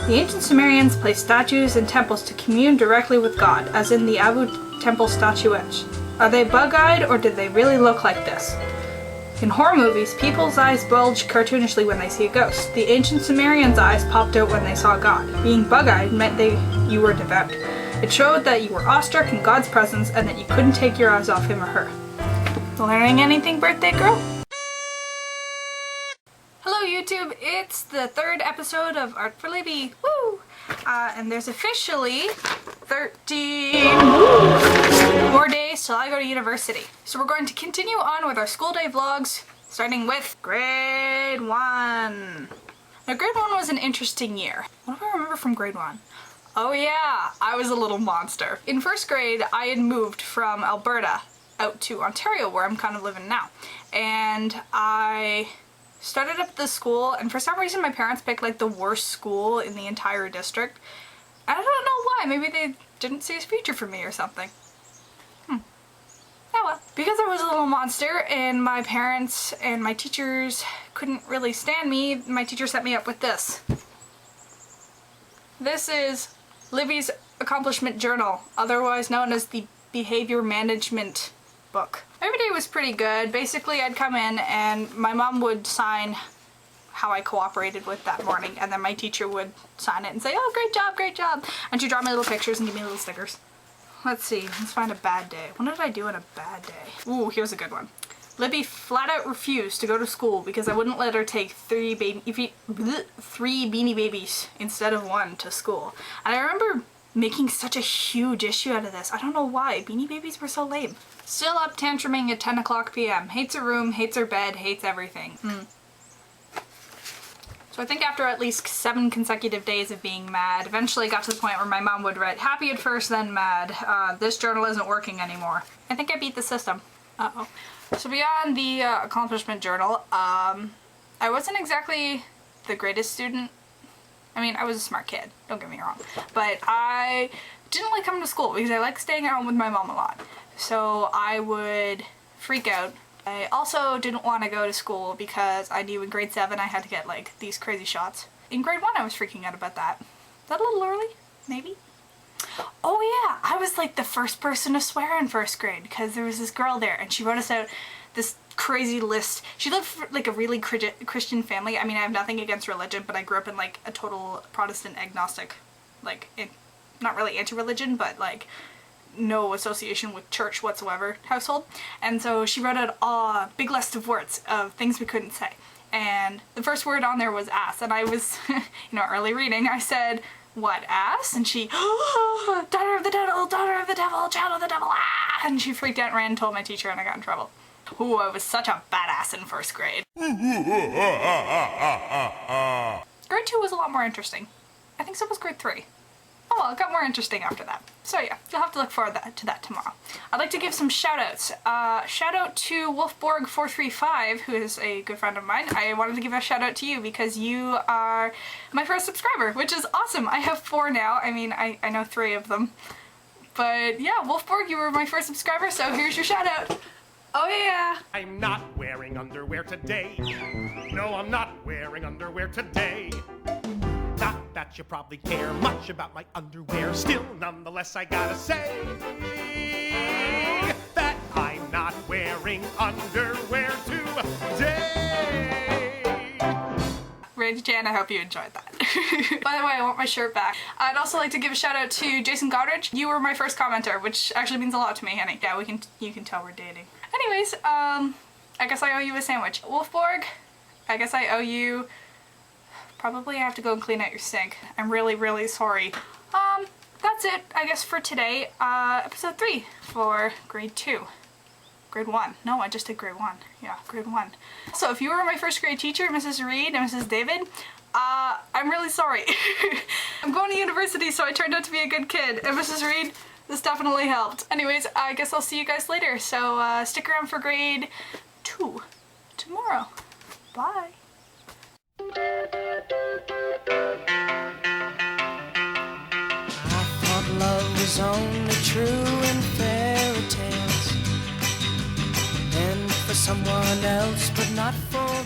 The ancient Sumerians placed statues in temples to commune directly with God, as in the Abu temple statuette. Are they bug-eyed, or did they really look like this? In horror movies, people's eyes bulge cartoonishly when they see a ghost. The ancient Sumerians' eyes popped out when they saw God. Being bug-eyed meant you were devout. It showed that you were awestruck in God's presence and that you couldn't take your eyes off him or her. Learning anything, birthday girl? Hello YouTube, it's the 3rd episode of Art for Libby. Woo! And there's officially 13 more days till I go to university. So we're going to continue on with our school day vlogs, starting with grade 1. Now grade 1 was an interesting year. What do I remember from grade 1? Oh yeah, I was a little monster. In 1st grade, I had moved from Alberta out to Ontario, where I'm kind of living now. And I started up the school, and for some reason my parents picked like the worst school in the entire district. I don't know why, maybe they didn't see a future for me or something. Oh well. Because I was a little monster and my parents and my teachers couldn't really stand me, my teacher set me up with this. This is Libby's accomplishment journal, otherwise known as the behavior management book. Every day was pretty good. Basically, I'd come in and my mom would sign how I cooperated with that morning, and then my teacher would sign it and say, oh, great job, great job. And she'd draw me little pictures and give me little stickers. Let's see, let's find a bad day. What did I do on a bad day? Ooh, here's a good one. Libby flat out refused to go to school because I wouldn't let her take 3 Beanie Babies instead of 1 to school. And I remember making such a huge issue out of this. I don't know why. Beanie Babies were so lame. Still up tantruming at 10 o'clock p.m. Hates her room, hates her bed, hates everything. So I think after at least 7 consecutive days of being mad, eventually got to the point where my mom would write, happy at first, then mad. This journal isn't working anymore. I think I beat the system. Uh-oh. So beyond the accomplishment journal, I wasn't exactly the greatest student. I mean, I was a smart kid, don't get me wrong. But I didn't like coming to school because I liked staying at home with my mom a lot. So I would freak out. I also didn't want to go to school because I knew in grade 7 I had to get like these crazy shots. In grade 1 I was freaking out about that. Is that a little early? Maybe? Oh yeah, I was like the first person to swear in 1st grade because there was this girl there and she wrote us out this crazy list. She lived for like a really Christian family. I mean, I have nothing against religion, but I grew up in like a total Protestant agnostic, like not really anti-religion, but like no association with church whatsoever household. And so she wrote out a big list of words of things we couldn't say. And the first word on there was ass. And I was, early reading, I said, what, ass? And she, oh, daughter of the devil, child of the devil, ah! And she freaked out and ran and told my teacher and I got in trouble. Ooh, I was such a badass in 1st grade. Grade 2 was a lot more interesting. I think so was grade 3. Oh well, it got more interesting after that. So yeah, you'll have to look forward to that tomorrow. I'd like to give some shout-outs. Shout out to Wolfborg435, who is a good friend of mine. I wanted to give a shout out to you because you are my first subscriber, which is awesome. I have 4 now. I mean, I know 3 of them. But yeah, Wolfborg, you were my first subscriber, so here's your shout out. Oh yeah! I'm not wearing underwear today. No, I'm not wearing underwear today. Not that you probably care much about my underwear. Still, nonetheless, I gotta say that I'm not wearing underwear today. Randy Jan, I hope you enjoyed that. By the way, I want my shirt back. I'd also like to give a shout out to Jason Godridge. You were my first commenter, which actually means a lot to me, honey. Yeah, you can tell we're dating. Anyways, I guess I owe you a sandwich. Wolfborg, I guess I owe you... Probably I have to go and clean out your sink. I'm really, really sorry. That's it, I guess, for today. Episode 3 for grade 2. Grade 1. No, I just did grade 1. Yeah, grade 1. So if you were my 1st grade teacher, Mrs. Reed and Mrs. David, I'm really sorry. I'm going to university, so I turned out to be a good kid. And Mrs. Reed, this definitely helped. Anyways, I guess I'll see you guys later. So stick around for grade 2 tomorrow. Bye. I thought love was only true in fairy tales and for someone else, but not for